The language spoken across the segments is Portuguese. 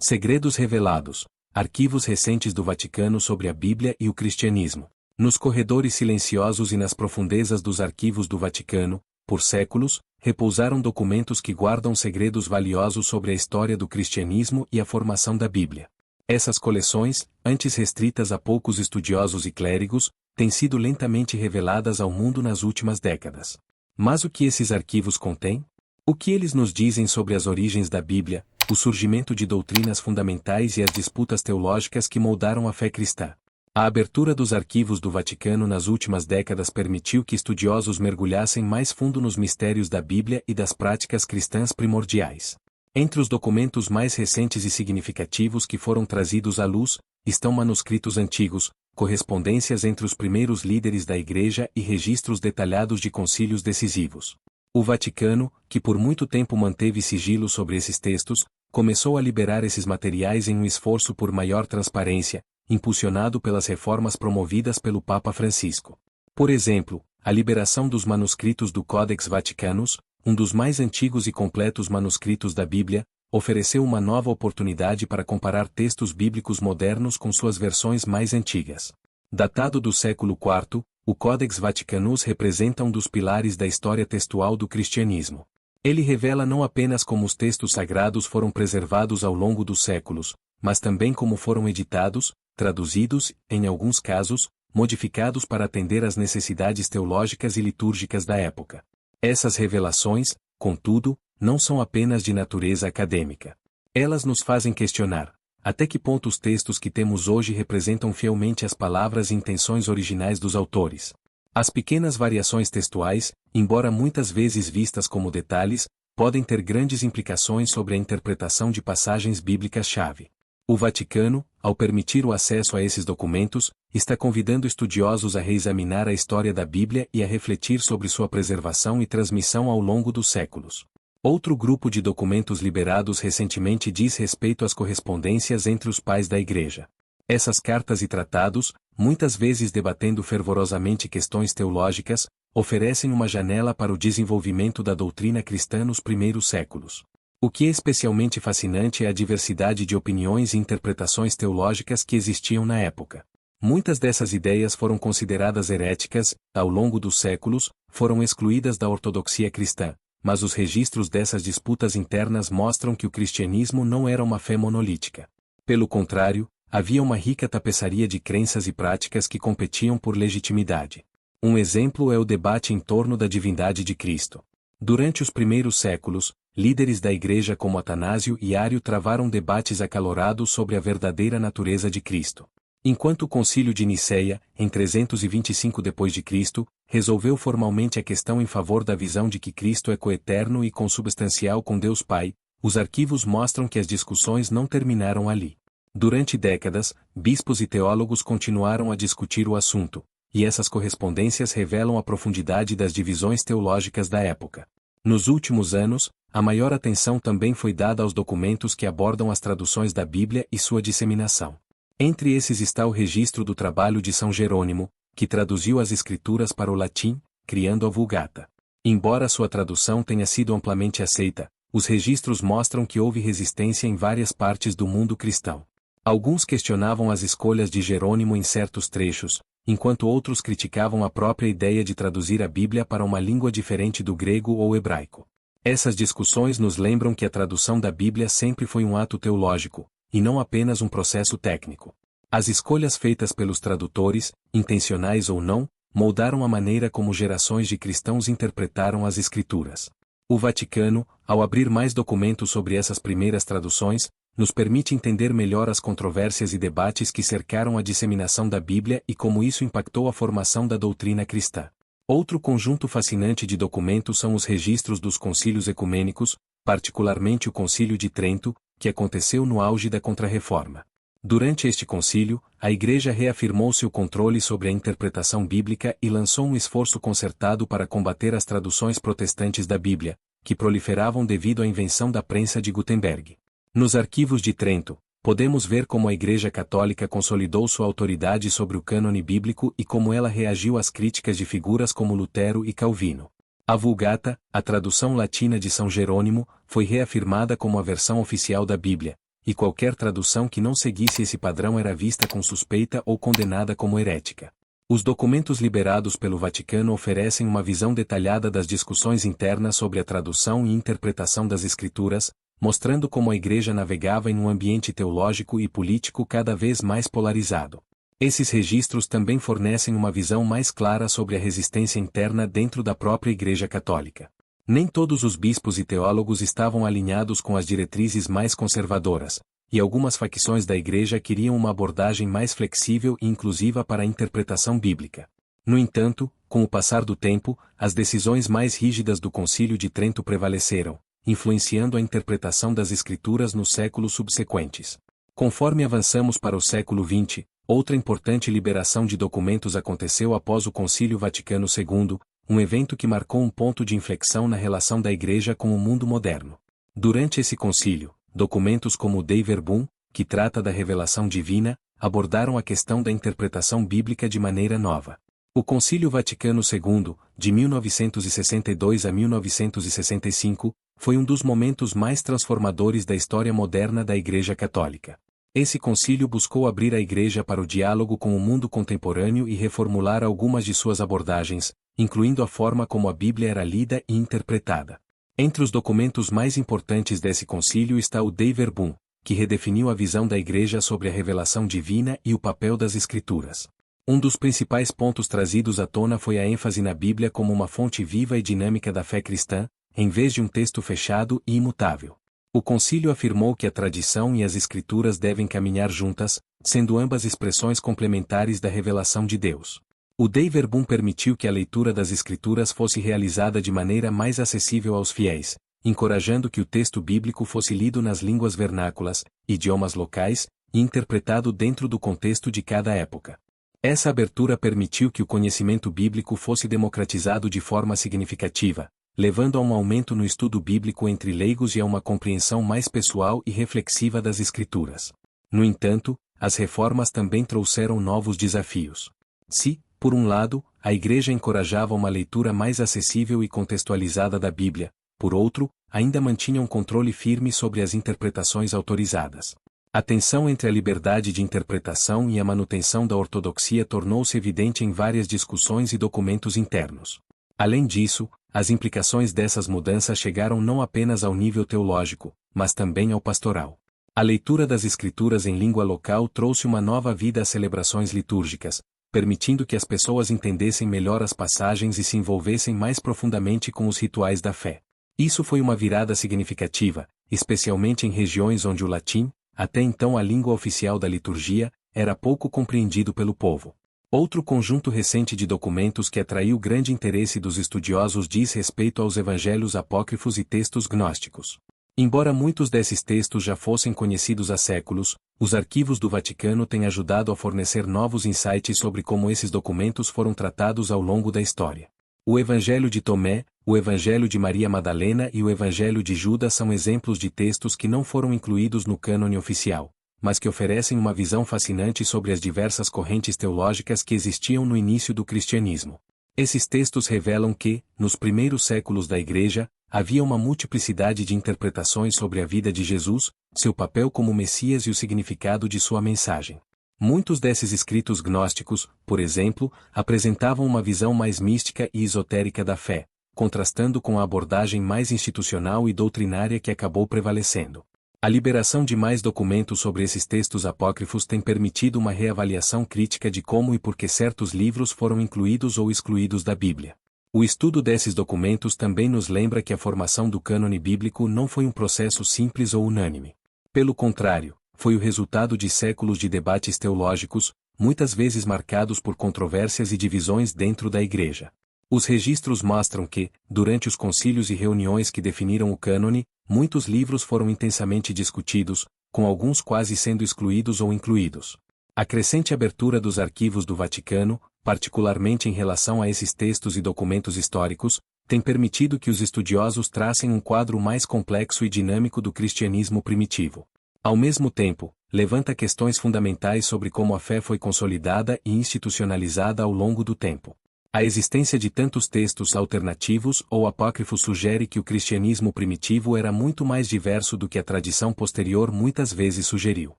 Segredos revelados. Arquivos recentes do Vaticano sobre a Bíblia e o cristianismo. Nos corredores silenciosos e nas profundezas dos arquivos do Vaticano, por séculos, repousaram documentos que guardam segredos valiosos sobre a história do cristianismo e a formação da Bíblia. Essas coleções, antes restritas a poucos estudiosos e clérigos, têm sido lentamente reveladas ao mundo nas últimas décadas. Mas o que esses arquivos contêm? O que eles nos dizem sobre as origens da Bíblia, o surgimento de doutrinas fundamentais e as disputas teológicas que moldaram a fé cristã? A abertura dos arquivos do Vaticano nas últimas décadas permitiu que estudiosos mergulhassem mais fundo nos mistérios da Bíblia e das práticas cristãs primordiais. Entre os documentos mais recentes e significativos que foram trazidos à luz, estão manuscritos antigos, correspondências entre os primeiros líderes da Igreja e registros detalhados de concílios decisivos. O Vaticano, que por muito tempo manteve sigilo sobre esses textos, começou a liberar esses materiais em um esforço por maior transparência, impulsionado pelas reformas promovidas pelo Papa Francisco. Por exemplo, a liberação dos manuscritos do Codex Vaticanus, um dos mais antigos e completos manuscritos da Bíblia, ofereceu uma nova oportunidade para comparar textos bíblicos modernos com suas versões mais antigas. Datado do século IV, o Codex Vaticanus representa um dos pilares da história textual do cristianismo. Ele revela não apenas como os textos sagrados foram preservados ao longo dos séculos, mas também como foram editados, traduzidos, em alguns casos, modificados para atender às necessidades teológicas e litúrgicas da época. Essas revelações, contudo, não são apenas de natureza acadêmica. Elas nos fazem questionar: até que ponto os textos que temos hoje representam fielmente as palavras e intenções originais dos autores? As pequenas variações textuais, embora muitas vezes vistas como detalhes, podem ter grandes implicações sobre a interpretação de passagens bíblicas-chave. O Vaticano, ao permitir o acesso a esses documentos, está convidando estudiosos a reexaminar a história da Bíblia e a refletir sobre sua preservação e transmissão ao longo dos séculos. Outro grupo de documentos liberados recentemente diz respeito às correspondências entre os pais da Igreja. Essas cartas e tratados, muitas vezes debatendo fervorosamente questões teológicas, oferecem uma janela para o desenvolvimento da doutrina cristã nos primeiros séculos. O que é especialmente fascinante é a diversidade de opiniões e interpretações teológicas que existiam na época. Muitas dessas ideias foram consideradas heréticas, ao longo dos séculos, foram excluídas da ortodoxia cristã, mas os registros dessas disputas internas mostram que o cristianismo não era uma fé monolítica. Pelo contrário, havia uma rica tapeçaria de crenças e práticas que competiam por legitimidade. Um exemplo é o debate em torno da divindade de Cristo. Durante os primeiros séculos, líderes da Igreja como Atanásio e Ário travaram debates acalorados sobre a verdadeira natureza de Cristo. Enquanto o Concílio de Nicéia, em 325 d.C., resolveu formalmente a questão em favor da visão de que Cristo é coeterno e consubstancial com Deus Pai, os arquivos mostram que as discussões não terminaram ali. Durante décadas, bispos e teólogos continuaram a discutir o assunto, e essas correspondências revelam a profundidade das divisões teológicas da época. Nos últimos anos, a maior atenção também foi dada aos documentos que abordam as traduções da Bíblia e sua disseminação. Entre esses está o registro do trabalho de São Jerônimo, que traduziu as Escrituras para o latim, criando a Vulgata. Embora sua tradução tenha sido amplamente aceita, os registros mostram que houve resistência em várias partes do mundo cristão. Alguns questionavam as escolhas de Jerônimo em certos trechos, enquanto outros criticavam a própria ideia de traduzir a Bíblia para uma língua diferente do grego ou hebraico. Essas discussões nos lembram que a tradução da Bíblia sempre foi um ato teológico, e não apenas um processo técnico. As escolhas feitas pelos tradutores, intencionais ou não, moldaram a maneira como gerações de cristãos interpretaram as Escrituras. O Vaticano, ao abrir mais documentos sobre essas primeiras traduções, nos permite entender melhor as controvérsias e debates que cercaram a disseminação da Bíblia e como isso impactou a formação da doutrina cristã. Outro conjunto fascinante de documentos são os registros dos concílios ecumênicos, particularmente o Concílio de Trento, que aconteceu no auge da Contra-Reforma. Durante este concílio, a Igreja reafirmou seu controle sobre a interpretação bíblica e lançou um esforço concertado para combater as traduções protestantes da Bíblia, que proliferavam devido à invenção da prensa de Gutenberg. Nos arquivos de Trento, podemos ver como a Igreja Católica consolidou sua autoridade sobre o cânone bíblico e como ela reagiu às críticas de figuras como Lutero e Calvino. A Vulgata, a tradução latina de São Jerônimo, foi reafirmada como a versão oficial da Bíblia, e qualquer tradução que não seguisse esse padrão era vista com suspeita ou condenada como herética. Os documentos liberados pelo Vaticano oferecem uma visão detalhada das discussões internas sobre a tradução e interpretação das Escrituras, mostrando como a Igreja navegava em um ambiente teológico e político cada vez mais polarizado. Esses registros também fornecem uma visão mais clara sobre a resistência interna dentro da própria Igreja Católica. Nem todos os bispos e teólogos estavam alinhados com as diretrizes mais conservadoras, e algumas facções da Igreja queriam uma abordagem mais flexível e inclusiva para a interpretação bíblica. No entanto, com o passar do tempo, as decisões mais rígidas do Concílio de Trento prevaleceram, influenciando a interpretação das Escrituras nos séculos subsequentes. Conforme avançamos para o século XX, outra importante liberação de documentos aconteceu após o Concílio Vaticano II, um evento que marcou um ponto de inflexão na relação da Igreja com o mundo moderno. Durante esse concílio, documentos como o Dei Verbum, que trata da revelação divina, abordaram a questão da interpretação bíblica de maneira nova. O Concílio Vaticano II, de 1962 a 1965, foi um dos momentos mais transformadores da história moderna da Igreja Católica. Esse concílio buscou abrir a Igreja para o diálogo com o mundo contemporâneo e reformular algumas de suas abordagens, incluindo a forma como a Bíblia era lida e interpretada. Entre os documentos mais importantes desse concílio está o Dei Verbum, que redefiniu a visão da Igreja sobre a revelação divina e o papel das Escrituras. Um dos principais pontos trazidos à tona foi a ênfase na Bíblia como uma fonte viva e dinâmica da fé cristã, em vez de um texto fechado e imutável. O concílio afirmou que a tradição e as Escrituras devem caminhar juntas, sendo ambas expressões complementares da revelação de Deus. O Dei Verbum permitiu que a leitura das Escrituras fosse realizada de maneira mais acessível aos fiéis, encorajando que o texto bíblico fosse lido nas línguas vernáculas, idiomas locais, e interpretado dentro do contexto de cada época. Essa abertura permitiu que o conhecimento bíblico fosse democratizado de forma significativa, levando a um aumento no estudo bíblico entre leigos e a uma compreensão mais pessoal e reflexiva das Escrituras. No entanto, as reformas também trouxeram novos desafios. Se, por um lado, a Igreja encorajava uma leitura mais acessível e contextualizada da Bíblia, por outro, ainda mantinha um controle firme sobre as interpretações autorizadas. A tensão entre a liberdade de interpretação e a manutenção da ortodoxia tornou-se evidente em várias discussões e documentos internos. Além disso, as implicações dessas mudanças chegaram não apenas ao nível teológico, mas também ao pastoral. A leitura das Escrituras em língua local trouxe uma nova vida às celebrações litúrgicas, permitindo que as pessoas entendessem melhor as passagens e se envolvessem mais profundamente com os rituais da fé. Isso foi uma virada significativa, especialmente em regiões onde o latim, até então a língua oficial da liturgia, era pouco compreendido pelo povo. Outro conjunto recente de documentos que atraiu grande interesse dos estudiosos diz respeito aos evangelhos apócrifos e textos gnósticos. Embora muitos desses textos já fossem conhecidos há séculos, os arquivos do Vaticano têm ajudado a fornecer novos insights sobre como esses documentos foram tratados ao longo da história. O Evangelho de Tomé, o Evangelho de Maria Madalena e o Evangelho de Judas são exemplos de textos que não foram incluídos no cânone oficial, mas que oferecem uma visão fascinante sobre as diversas correntes teológicas que existiam no início do cristianismo. Esses textos revelam que, nos primeiros séculos da Igreja, havia uma multiplicidade de interpretações sobre a vida de Jesus, seu papel como Messias e o significado de sua mensagem. Muitos desses escritos gnósticos, por exemplo, apresentavam uma visão mais mística e esotérica da fé, contrastando com a abordagem mais institucional e doutrinária que acabou prevalecendo. A liberação de mais documentos sobre esses textos apócrifos tem permitido uma reavaliação crítica de como e por que certos livros foram incluídos ou excluídos da Bíblia. O estudo desses documentos também nos lembra que a formação do cânone bíblico não foi um processo simples ou unânime. Pelo contrário, foi o resultado de séculos de debates teológicos, muitas vezes marcados por controvérsias e divisões dentro da Igreja. Os registros mostram que, durante os concílios e reuniões que definiram o cânone, muitos livros foram intensamente discutidos, com alguns quase sendo excluídos ou incluídos. A crescente abertura dos arquivos do Vaticano, particularmente em relação a esses textos e documentos históricos, tem permitido que os estudiosos tracem um quadro mais complexo e dinâmico do cristianismo primitivo. Ao mesmo tempo, levanta questões fundamentais sobre como a fé foi consolidada e institucionalizada ao longo do tempo. A existência de tantos textos alternativos ou apócrifos sugere que o cristianismo primitivo era muito mais diverso do que a tradição posterior muitas vezes sugeriu.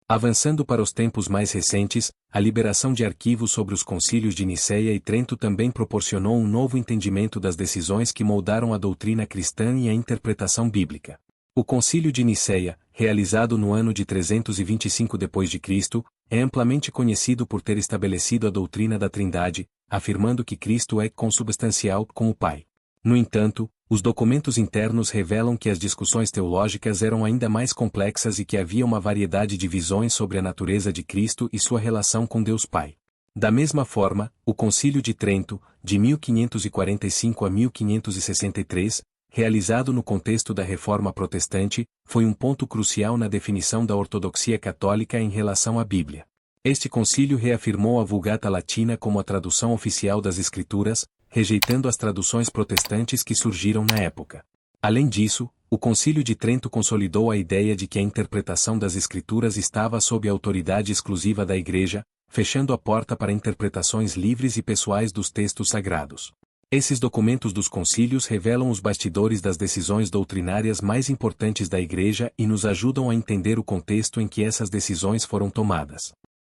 Avançando para os tempos mais recentes, a liberação de arquivos sobre os concílios de Nicéia e Trento também proporcionou um novo entendimento das decisões que moldaram a doutrina cristã e a interpretação bíblica. O Concílio de Nicéia, realizado no ano de 325 d.C., é amplamente conhecido por ter estabelecido a doutrina da Trindade, afirmando que Cristo é consubstancial com o Pai. No entanto, os documentos internos revelam que as discussões teológicas eram ainda mais complexas e que havia uma variedade de visões sobre a natureza de Cristo e sua relação com Deus Pai. Da mesma forma, o Concílio de Trento, de 1545 a 1563, realizado no contexto da Reforma Protestante, foi um ponto crucial na definição da ortodoxia católica em relação à Bíblia. Este concílio reafirmou a Vulgata Latina como a tradução oficial das Escrituras, rejeitando as traduções protestantes que surgiram na época. Além disso, o Concílio de Trento consolidou a ideia de que a interpretação das Escrituras estava sob a autoridade exclusiva da Igreja, fechando a porta para interpretações livres e pessoais dos textos sagrados. Esses documentos dos concílios revelam os bastidores das decisões doutrinárias mais importantes da Igreja e nos ajudam a entender o contexto em que essas decisões foram tomadas.